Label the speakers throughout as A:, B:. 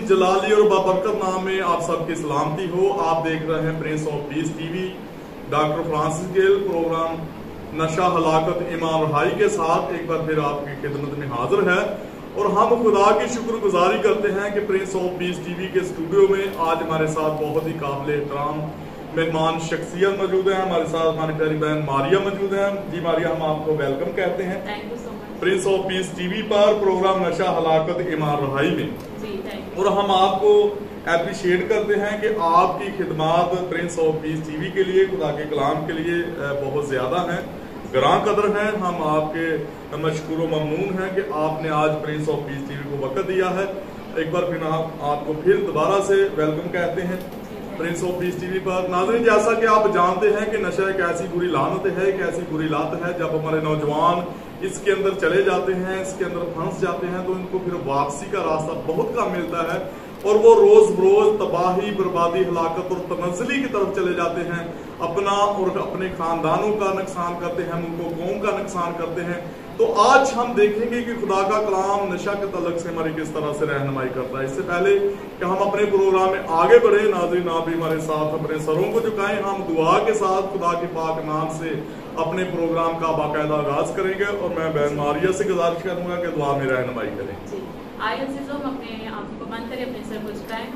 A: जलाली और बाबरकत नाम में आप सबकी सलामती हो। आप देख रहे हैं prince of peace TV. Doctor Francis Gale programme नशा हलाकत ईमान रहाई के साथ एक बार फिर आपकी खिदमत में हाजिर है और हम खुदा की शुक्रगुजारी करते हैं कि प्रिंस ऑफ पीस टीवी के स्टूडियो में आज हमारे साथ बहुत ही काबिल एहतराम मेहमान शख्सियत मौजूद हैं। हमारे साथ हमारी प्यारी बहन मारिया मौजूद हैं। जी मारिया, हम आपको वेलकम कहते हैं
B: thank you so much
A: Prince of peace TV पर प्रोग्राम नशा हलाकत ईमान रहाई में।
B: जी, थैंक यू।
A: और हम आपको एप्रिशिएट करते हैं कि आपकी खिदमात प्रिंस ऑफ पीस टीवी के लिए, खुदा के कलाम के लिए बहुत ज़्यादा हैं, ग्रां कदर हैं। हम आपके मशकूर व ममनून हैं कि आपने आज प्रिंस ऑफ पीस टीवी को वक़्त दिया है। एक बार फिर आपको फिर दोबारा से वेलकम कहते हैं प्रिंस ऑफ पीस टीवी पर। नाज़रीन, जैसा कि आप जानते हैं कि नशा एक ऐसी बुरी लानत है, एक ऐसी बुरी लात है, जब हमारे नौजवान इसके अंदर चले जाते हैं, इसके अंदर फंस जाते हैं, तो इनको फिर वापसी का रास्ता बहुत कम मिलता है और वो रोज बरोज तबाही, बर्बादी, हलाकत और तनज़्ज़ुली की तरफ चले जाते हैं। अपना और अपने खानदानों का नुकसान करते हैं, मुल्क कौम का नुकसान करते हैं। तो आज हम देखेंगे कि खुदा का कलाम नशा के तल्लुक से हमारी किस तरह से रहनुमाई करता है। इससे पहले कि हम अपने प्रोग्राम में आगे बढ़े, नाज़रीन आप भी हमारे साथ अपने सरों को झुकाएं। हम दुआ के साथ खुदा के पाक नाम से अपने प्रोग्राम का बाकायदा आगाज करेंगे और मैं बहन मारिया से गुजारिश करूंगा कि दुआ में रहनुमाई करें।
B: आइए अज़ीज़ों, हम अपने आंखों को बंद करें, अपने सर को झुकाएं।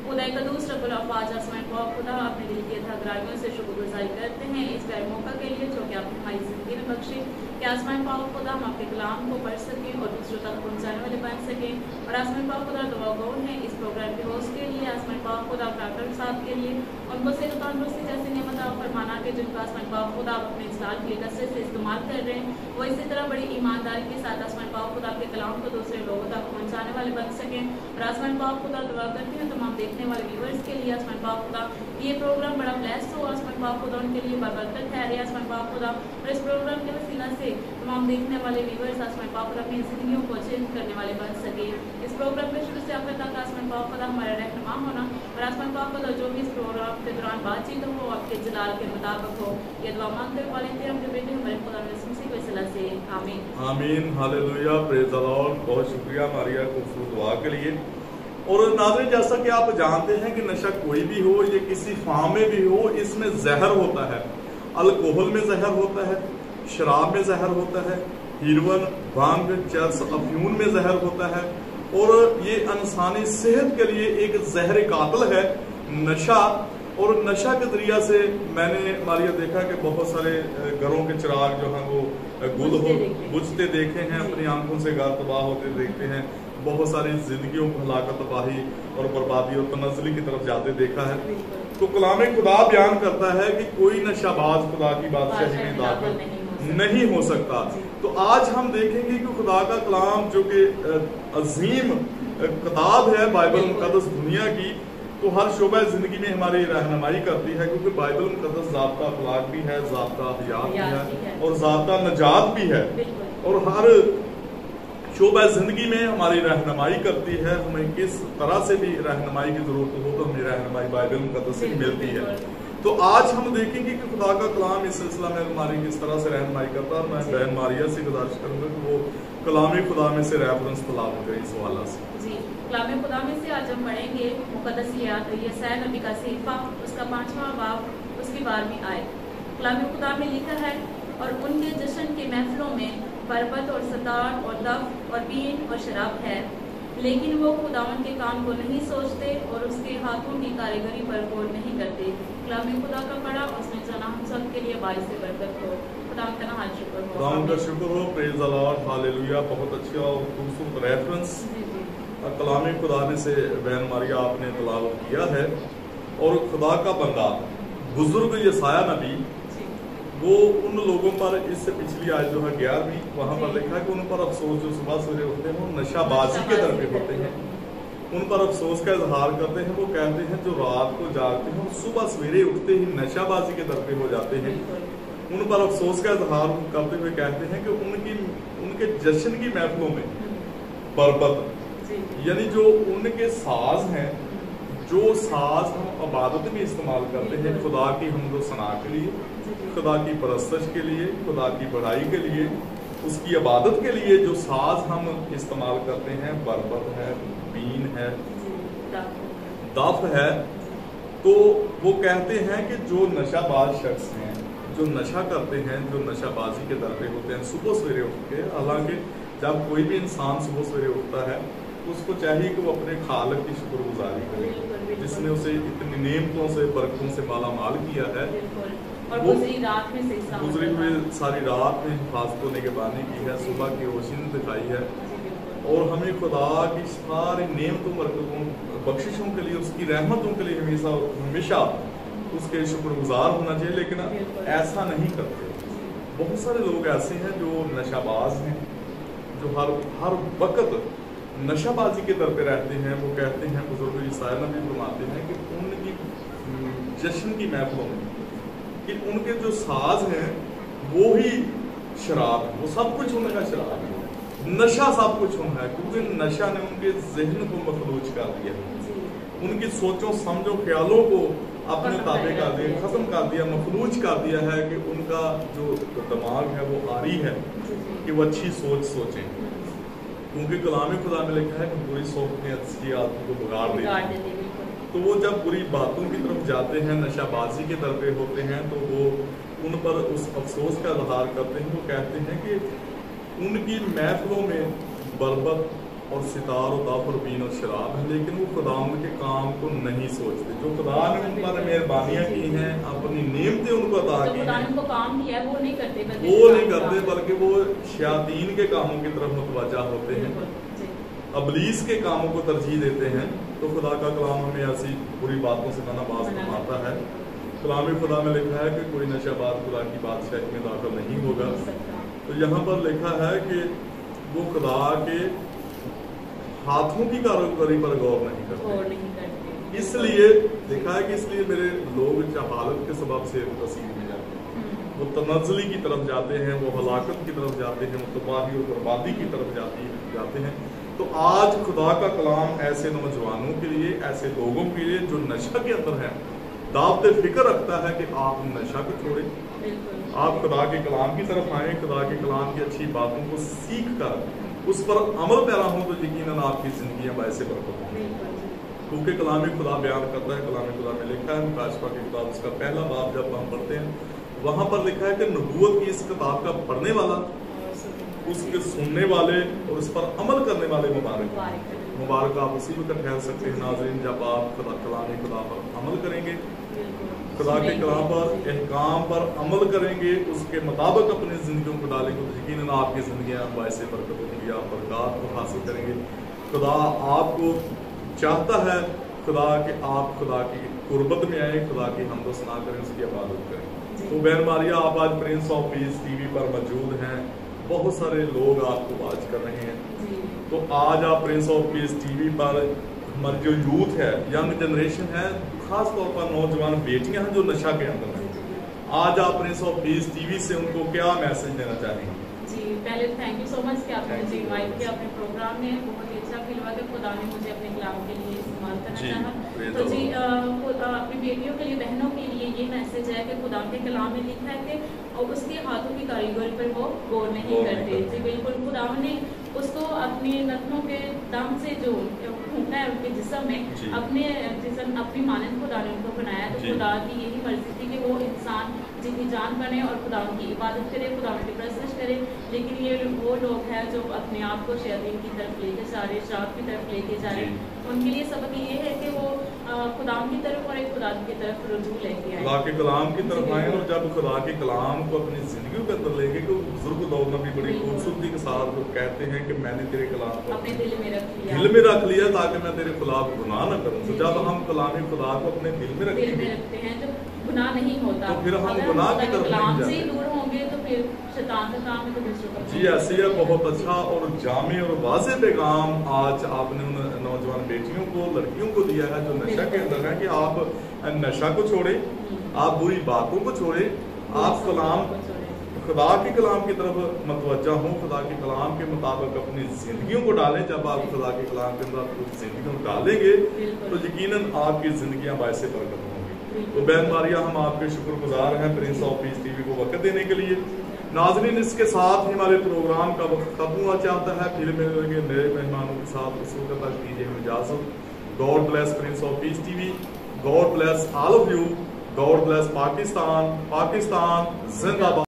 B: खुदा कदूस रब्बुल अफ़वाज आसमान पाक खुदा, अपने दिल की अथाह से शुक्रगुजारी करते हैं इस प्यारे मौका के लिए जो कि आपने हमारी ज़िंदगी में बख्शे कि आसमान पाक खुदा हम आपके कलाम को पढ़ सकें और दूसरों तक पहुँचाने वाले बन सकें। और आसमान पाक खुदा दुआ गो हैं इस प्रोग्राम के होस्ट के लिए, आसमान पाक खुदा डॉक्टर साहब के लिए, उनको सेहत तंदुरुस्ती जैसी नेमत फरमाना के जिनको आसमान पाक खुदा अपने इस्लाल के लिए कसरत से इस्तेमाल कर रहे हैं, वो इसी तरह बड़ी ईमानदारी के साथ आसमान पाक खुदा आपके कलाम को दूसरे लोगों तक पहुँचाने वाले बन सकें। और आसमान पाक खुदा दुआ करती हैं तमाम देखने वाले व्यूअर्स के लिए, आसमान पाक खुदा ये प्रोग्राम बड़ा ब्लेस्ड हो, आसमान पाक खुदा उनके लिए बरकत ठहरे आसमान पाक खुदा। और इस प्रोग्राम के वसीला से तमाम देखने वाले व्यूअर्स आसमान पाक खुदा अपनी ज़िंदगियों को चेंज करने वाले बन सके। इस प्रोग्राम के शुरू से आखिर तक आसमान पाक खुदा हमारा रहनुमा होना और आसमान पाक खुदा जो भी इस प्रोग्राम के दौरान बातचीत हो आपके जलाल के मुताबिक हो, ये दुआ मांगते हुए वाले थे हमने बेटे हमारे खुदा मसीह के वसीला से आमीन
A: आमीन हालेलुया प्रेज़ द लॉर्ड। बहुत शुक्रिया मारिया खूबसूरत दुआ के लिए। और नाज़रीन, जैसा कि आप जानते हैं कि नशा कोई भी हो, ये किसी फार्म में भी हो, इसमें जहर होता है। अल्कोहल में जहर होता है, शराब में जहर होता है, हीरोइन, भांग, चरस, अफ्यून में जहर होता है और ये इंसानी सेहत के लिए एक जहर कातिल है नशा। और नशा के जरिया से मैंने मारिया देखा कि बहुत सारे घरों के चिराग जो हैं वो बुझते देखे हैं, अपनी आंखों से घर तबाह होते देखते हैं, बहुत सारी जिंदगियों को हलाकत, तबाही और बर्बादी और तनज़्ज़ुली की तरफ जाते देखा है। तो कलाम खुदा बयान करता है कि कोई नशाबाज खुदा की बादशाही में दाखिल नहीं हो सकता। तो आज हम देखेंगे कि खुदा का कलाम जो कि अजीम किताब है बाइबल मुक़द्दस दुनिया की, तो हर शोबा जिंदगी में हमारी रहनुमाई करती है, क्योंकि बाइबल मुक़द्दस ज़ाब्ता अखलाक भी है, ज़ाब्ता हयात भी है और ज़ाब्ता नजात भी है। और हर शोबा जिंदगी में हमारी रहनुमाई करती है। हमें किस तरह से भी रहनुमाई की जरूरत हो तो हमें रहनुमाई बाइबल मुक़द्दस से मिलती है। तो आज हम देखेंगे कि खुदा का कलाम इस सिलसिला में हमारी किस तरह से रहनुमाई करता है। मैं बहन मारिया से गुजारिश करूंगा कि वो कलाम खुदा में से रेफरेंस तलाब करें इस हवाला से।
B: जी, कलाम खुदा में से आज हम पढ़ेंगे मुक़द्दस यशायाह नबी का सहीफा, उसका 5वां बाब, उसकी 12वीं आयत। कलाम खुदा में लिखा है, और उनके जश्न के महफिलों में बरबत और सतार और दफ और बीन और शराब है, लेकिन वो खुदावन के काम को नहीं सोचते और उसके हाथों की कारीगरी पर गौर नहीं करते। कलाम खुदा का पढ़ा, उसमें जना हम सब के लिए बारिश से बरकत हो। खुदा का नाम शुक्र हो,
A: खुदा का शुक्र हो, प्रेज़ द लॉर्ड, हालेलुया। बहुत अच्छा और खूबसूरत रेफरेंस कलाम खुदा में से बहन मारिया आपने तलावत किया है। और खुदा का बंदा बुजुर्ग यशायाह नबी, वो उन लोगों पर, इससे पिछली आज जो है 11वीं, वहाँ पर लिखा है कि उन पर अफसोस जो सुबह सवेरे उठते हैं वो नशाबाजी के दर पे होते हैं। उन पर अफसोस का इजहार करते हैं। वो कहते हैं जो रात को जागते हैं सुबह सवेरे उठते ही नशाबाजी के दर पे हो जाते हैं। उन पर अफसोस का इजहार करते हुए कहते हैं कि उनके जश्न की महफिलों में बरबत, यानी जो उनके साज हैं, जो साज हम इबादत में इस्तेमाल करते हैं खुदा की हम्द व सना के लिए, खुदा की परस्तश के लिए, खुदा की बड़ाई के लिए, उसकी इबादत के लिए जो साज हम इस्तेमाल करते हैं, बरबत है, बीन है, दफ है। तो वो कहते हैं कि जो नशाबाज शख्स हैं, जो नशा करते हैं, जो नशाबाजी के दर पे होते हैं, सुबह सवेरे उठ के, हालांकि जब कोई भी इंसान सुबह सवेरे उठता है तो उसको चाहिए कि वो अपने खालिक की शुक्रगुजारी करे जिसने उसे इतनी नेमतों से, बरकतों से माला माल किया है,
B: और
A: गुजरी हुई सारी रात में हिफाजत को निगहबानी की है, सुबह की रोशनी दिखाई है, और हमें खुदा की सारी नेमतों, बरकतों, बख्शिशों के लिए, उसकी रहमतों के लिए हमेशा उसके शुक्रगुजार होना चाहिए। लेकिन ऐसा नहीं करते। बहुत सारे लोग ऐसे हैं जो नशाबाज हैं, जो हर वक्त नशाबाजी के दर पे रहते हैं। वो कहते हैं, बुजुर्ग ईसाया नबी फरमाते हैं कि उनकी जश्न की महफिलों में कि उनके जो साज हैं वो ही शराब है, वो सब कुछ उनका शराब है, नशा सब कुछ उनका है, क्योंकि नशा ने उनके जहन को मखलूज कर दिया, उनकी सोचों समझों ख्यालों को अपने ताबे कर दिया, खत्म कर दिया, मखलूज कर दिया है कि उनका जो दिमाग है वो आरी है कि वो अच्छी सोच सोचें, क्योंकि कलाम खुदा में लिखा है कि बुरी सोच ने अच्छी आदमी को बिगाड़ देती। तो वो जब बुरी बातों की तरफ जाते हैं, नशाबाजी के दर पे होते हैं, तो वो उन पर उस अफसोस का इजहार करते हैं। वो कहते हैं कि उनकी महफिलों में बरबत और सितार और दाफ और बीन और शराब है, लेकिन वो खुदा के काम को नहीं सोचते। जो खुदा ने उन पर मेहरबानियाँ की हैं, अपनी नेमतें उनको अता की हैं,
B: वो नहीं
A: करते, बल्कि वो शयातीन के कामों की तरफ मुतवज्जा होते हैं, अबलीस के कामों को तरजीह देते हैं। तो खुदा का कलाम हमें ऐसी बुरी बातों से मनाबाज फरमाता है। कलाम खुदा में लिखा है कि कोई नशाबाज खुदा की बादशाही में दाखिल नहीं होगा। तो यहाँ पर लिखा है कि वो खुदा के हाथों की कारोबारी पर गौर नहीं करते। इसलिए लिखा है कि इसलिए मेरे लोग जहालत के सबब से तसीर में जाते हैं, वो तनज़्ज़ुली की तरफ जाते हैं, वो हलाकत की तरफ जाते हैं, वो तबाही और बर्बादी की तरफ जाते हैं। तो आज खुदा का कलाम ऐसे नौजवानों के लिए, ऐसे लोगों के लिए जो नशा के अंदर है, दावत फिक्र रखता है कि आप नशा को छोड़ें, आप खुदा के कलाम की तरफ आएँ, खुदा के कलाम की अच्छी बातों को सीख कर उस पर अमल पैरा हो, तो यकीनन आपकी जिंदगियां बायसे बरकत होंगी। क्योंकि कलाम खुदा बयान करता है, कलाम खुदा में लिखा है, मुकाशफा की किताब उसका पहला बाब जब हम पढ़ते हैं, वहां पर लिखा है कि नबूवत की इस किताब का पढ़ने वाला, उसके सुनने वाले और उस पर अमल करने वाले मुबारक आप उसी वक्त ठहर सकते हैं नाज़रीन, जब आप कलाम खुदा पर अमल करेंगे, खुदा के कलाम पर, अहकाम पर अमल करेंगे, उसके मुताबिक अपनी ज़िंदगियों को डालेंगे, तो यकीनन आपकी ज़िंदगियाँ बायसे बरकत होंगी, आप बरकत को हासिल करेंगे। खुदा आपको चाहता है, खुदा के आप खुदा की कुर्बत में आए, खुदा की हमद सना करें, उसकी इबादत करें। तो बहन मारिया, आप आज प्रिंस ऑफ पीस टीवी पर मौजूद हैं, बहुत सारे लोग आपको वाच कर रहे हैं। तो आज आप प्रिंस ऑफ पीस टीवी पर हमारी जो यूथ है, यंग जनरेशन है, खास तौर पर नौजवान बेटियां हैं जो नशा के अंदर हैं, आज आप प्रिंस ऑफ पीस टीवी से उनको क्या मैसेज देना चाहेंगे?
B: जी, पहले थैंक यू सो मच कि आपने मुझे इनवाइट किया अपने प्रोग्राम में। बहुत ही अच्छा फील हुआ कि खुदा ने मुझे अपने कलाम के लिए इस्तेमाल करना चाहा। तो जी, अपनी बेटियों के लिए, बहनों के लिए ये मैसेज है कि खुदा के कलाम में लिखा है कि और उसके हाथों की कारीगरी पर वो गौर नहीं करते। जी बिल्कुल, खुदा ने उसको अपने नथनों के दम से जो फूंकना है उनके जिस्म में, अपने जिस्म अपनी मानंद खुदा ने उनको बनाया। तो खुदा की यही मर्जी थी कि वो इंसान जितनी जान बने और खुदा की इबादत करे, खुदा की परस्तिश करे। लेकिन ये वो लोग हैं जो अपने आप को शैतान की तरफ लेके जा रहे, शराब की तरफ लेके जा रहे, उनके लिए सबक ये है कि वो खुदा की तरफ और एक खुदा की तरफ रुजू लेके आए,
A: खुदा के कलाम की तरफ आए। और जब खुदा के कलाम को अपनी जिंदगी के अंदर लेंगे, तो बुजुर्ग दौर में भी बड़ी खूबसूरती के साथ वो कहते हैं कि मैंने तेरे कलाम को
B: अपने दिल में रख लिया
A: ताकि मैं तेरे खिलाफ गुनाह न करूं। तो जब हम कलाम खुदा को अपने दिल में
B: रखते हैं तो गुनाह नहीं होता।
A: तो फिर हम गुनाह की तरफ नहीं जाते,
B: दूर होंगे तो फिर शैतान का काम है तो दूसरों का।
A: जी ऐसे है। बहुत अच्छा और जामे और वाज़े पैगाम आज आपने उन नौजवान बेटियों को, लड़कियों को दिया है जो नशा के अंदर है, कि आप नशा को छोड़े, आप बुरी बातों को छोड़े, आप कलाम खुदा के कलाम की तरफ मतवज्जा हों, खुदा के कलाम के मुताबिक अपनी जिंदगियों को डालें। जब आप खुदा के कलाम के अंदर अपनी जिंदगियों को डालेंगे तो यकीनन आपकी जिंदगियां बायसे बरकत होंगी। तो बहन मारिया, हम आपके शुक्रगुजार हैं प्रिंस ऑफ पीस टीवी को वक्त देने के लिए। नाज़रीन, इसके साथ ही हमारे प्रोग्राम का वक्त खत्म हुआ चाहता है। फिर मिलेंगे नए मेहमानों के साथ, उस वक्त तक दीजिए हमें इजाज़त। God bless Prince of Peace TV. God bless all of you. God bless Pakistan. Pakistan Zindabad.